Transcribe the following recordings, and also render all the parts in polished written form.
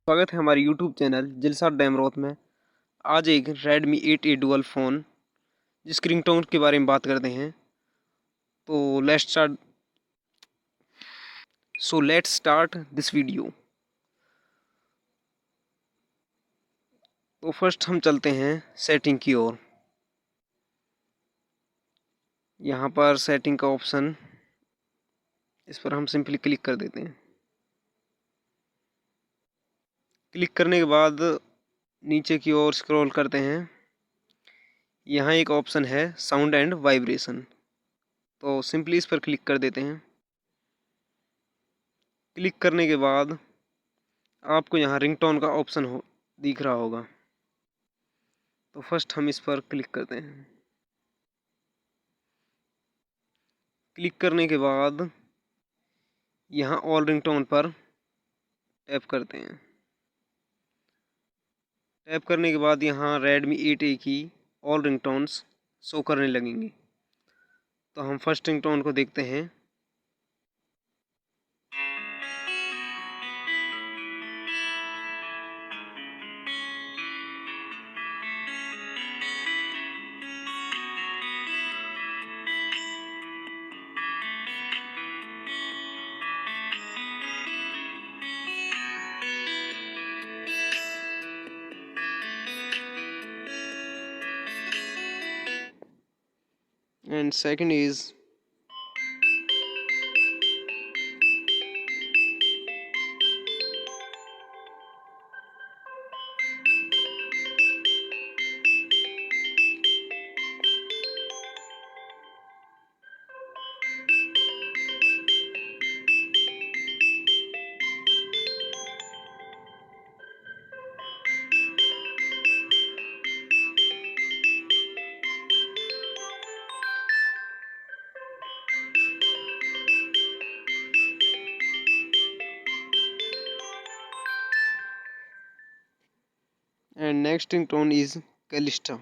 स्वागत है हमारे YouTube चैनल जिलसाद डैमरोत में। आज एक Redmi 8A डुअल फ़ोन जिसकी रिंगटोन के बारे में बात करते हैं। तो लेट्स स्टार्ट दिस वीडियो। तो फर्स्ट हम चलते हैं सेटिंग की ओर। यहाँ पर सेटिंग का ऑप्शन, इस पर हम सिंपली क्लिक कर देते हैं। क्लिक करने के बाद नीचे की ओर स्क्रॉल करते हैं। यहाँ एक ऑप्शन है साउंड एंड वाइब्रेशन, तो सिंपली इस पर क्लिक कर देते हैं। क्लिक करने के बाद आपको यहाँ रिंगटोन का ऑप्शन दिख रहा होगा, तो फर्स्ट हम इस पर क्लिक करते हैं। क्लिक करने के बाद यहाँ ऑल रिंगटोन पर टैप करते हैं। टैप करने के बाद यहाँ Redmi 8A की ऑल रिंगटोन्स शो करने लगेंगी। तो हम फर्स्ट रिंगटोन को देखते हैं। And second is and next ringtone is Calista.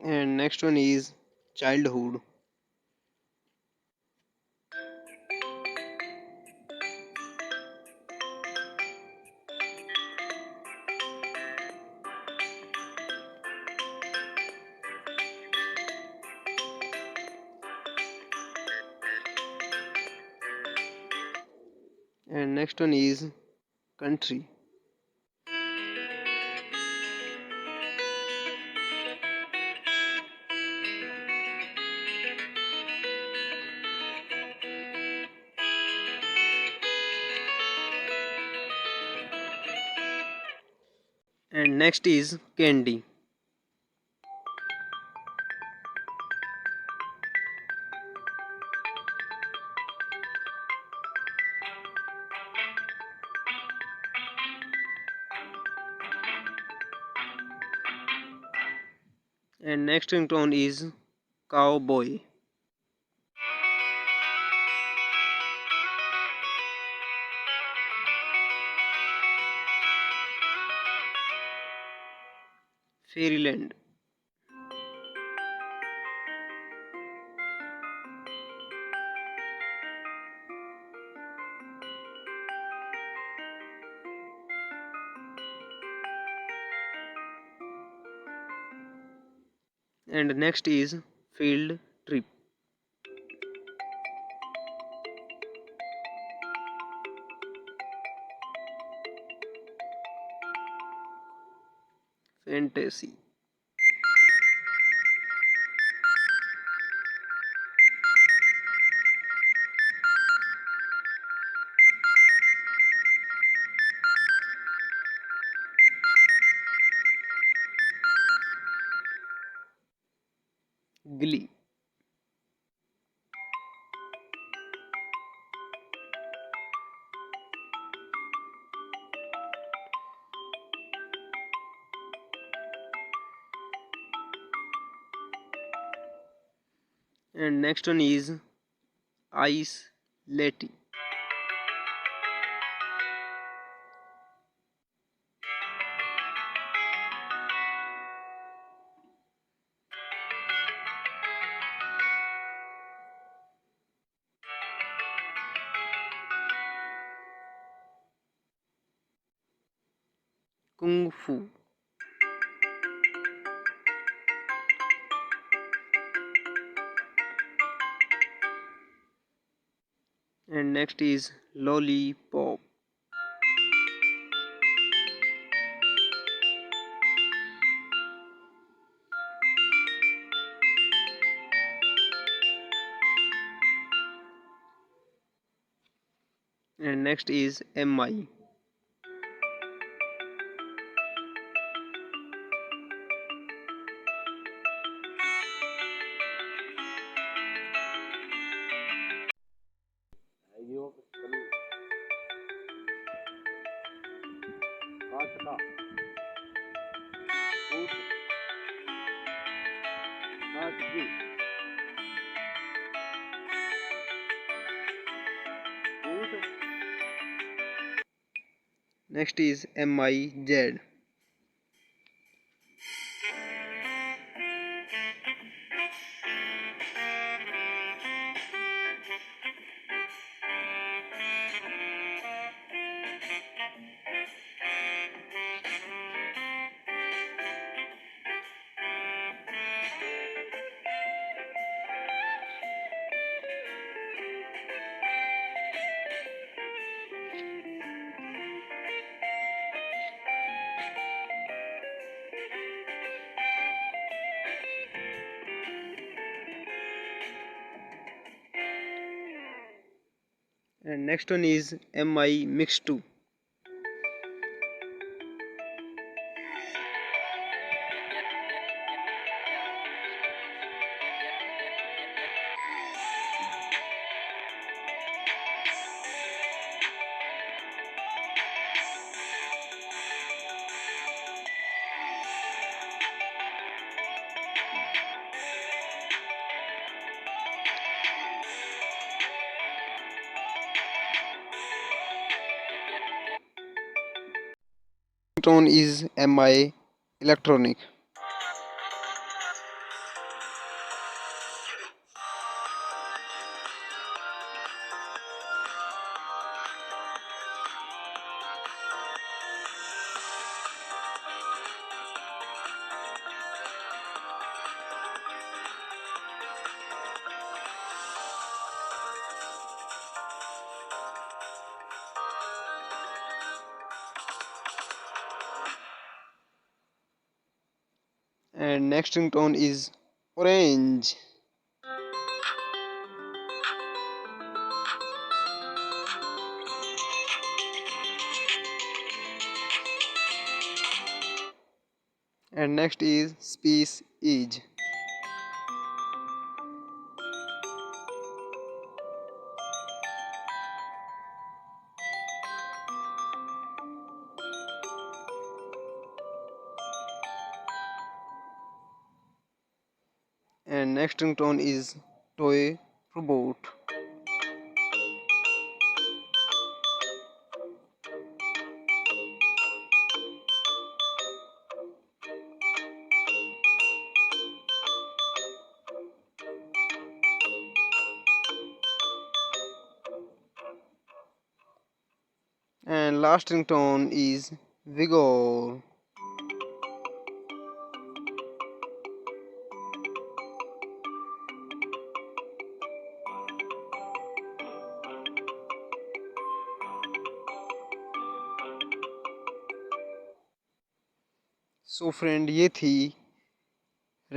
And next one is Childhood. And next one is Country. And next is Candy. And next ringtone is Cowboy. Fairyland. And next is Field Trip. Fantasy. Glee. And next one is ice latte. Kung fu. And next is lollipop. And next is mi. Next is MIZ. And next one is MI Mix 2. Ringtone is MI Electronic. And next ringtone is Orange. And next is Space Age. And next ringtone is Toy Robot. And last ringtone is Vigor. So friend, ये थी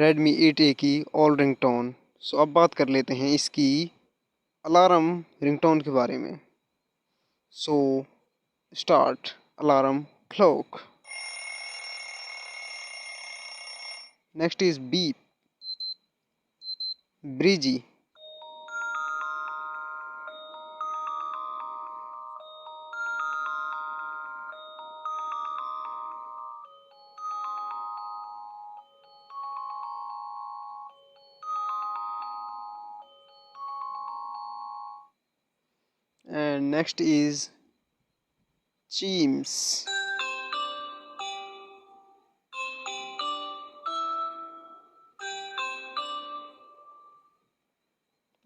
Redmi 8A की all ringtone. सो अब बात कर लेते हैं इसकी alarm ringtone के बारे में। So start alarm clock. Next is beep, breezy, and next is chimes,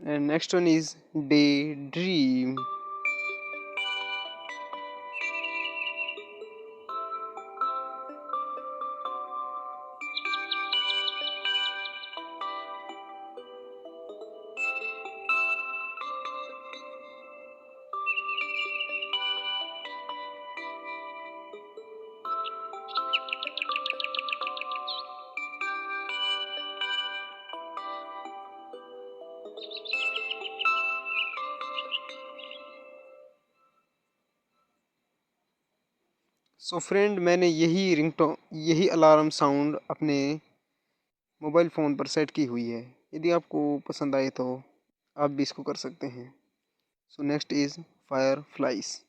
and next one is daydream. So friend, मैंने यही अलार्म साउंड अपने मोबाइल फ़ोन पर सेट की हुई है। यदि आपको पसंद आए तो आप भी इसको कर सकते हैं। So next is fire flies.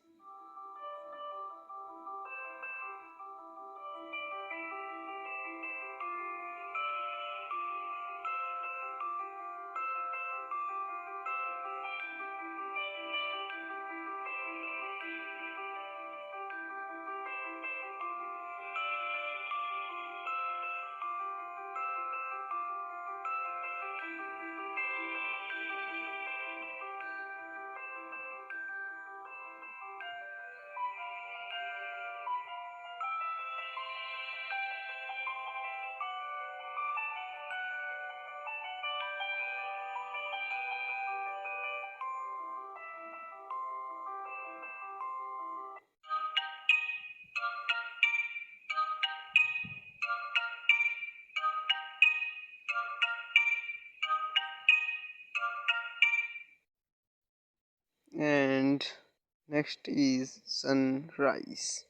And next is sunrise.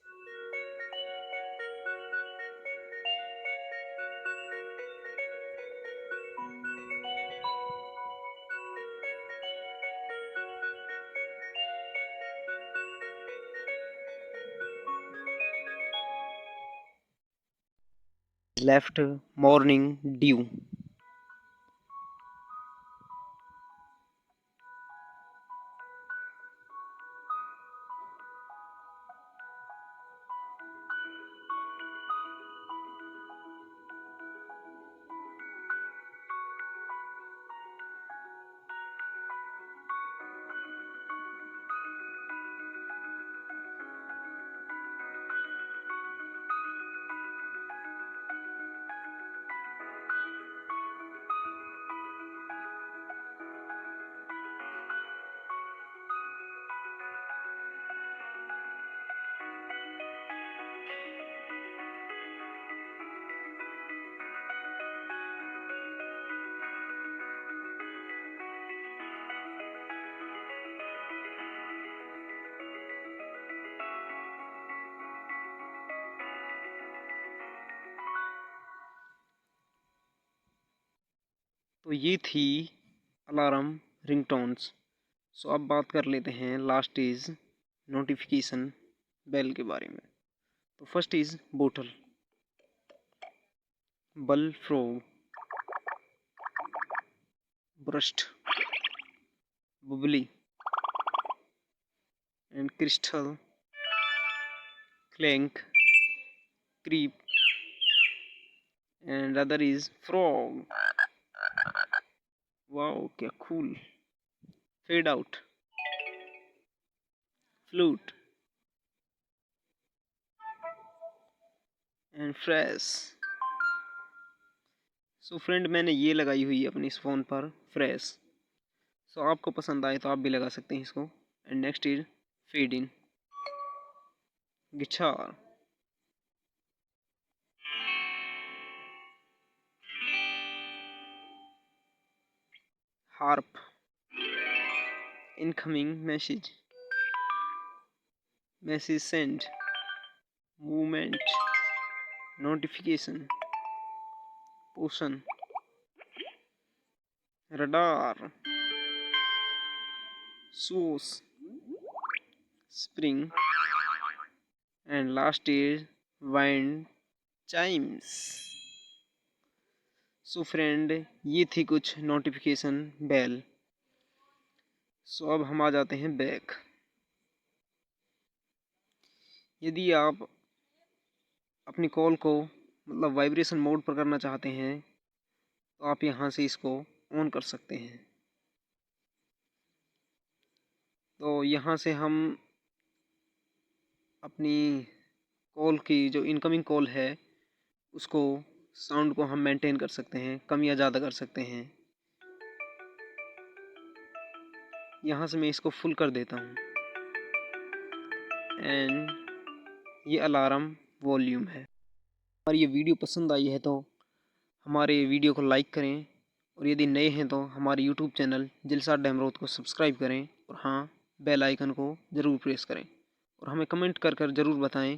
Left, morning dew. तो ये थी अलार्म रिंगटोन्स। सो अब बात कर लेते हैं लास्ट इज़ नोटिफिकेशन बेल के बारे में। तो first is bottle, bull frog, burst, bubbly and crystal, clank, creep and other is frog. Wow क्या cool. Fade out, flute and fresh. So friend, मैंने ये लगाई हुई है अपने इस फ़ोन पर फ्रेश। सो आपको पसंद आए तो आप भी लगा सकते हैं इसको। And next is fade in, guitar, harp, incoming message, message send, movement, notification, potion, radar, source, spring and last is wind chimes. So friend, ये थी कुछ नोटिफिकेशन बेल। सो अब हम आ जाते हैं बैक। यदि आप अपनी कॉल को मतलब वाइब्रेशन मोड पर करना चाहते हैं तो आप यहाँ से इसको ऑन कर सकते हैं। तो यहाँ से हम अपनी कॉल की जो इनकमिंग कॉल है उसको साउंड को हम मेंटेन कर सकते हैं, कम या ज़्यादा कर सकते हैं। यहाँ से मैं इसको फुल कर देता हूँ एंड ये अलार्म वॉल्यूम है। हमारी ये वीडियो पसंद आई है तो हमारे वीडियो को लाइक करें और यदि नए हैं तो हमारे यूट्यूब चैनल जिलसाद डैमरोत को सब्सक्राइब करें और हाँ, बेल आइकन को ज़रूर प्रेस करें और हमें कमेंट कर कर ज़रूर बताएं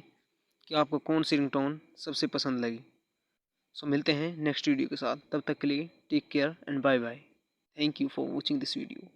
कि आपको कौन सी रिंगटोन सबसे पसंद लगी। सो मिलते हैं नेक्स्ट वीडियो के साथ, तब तक के लिए take care and bye bye. Thank you for watching this video.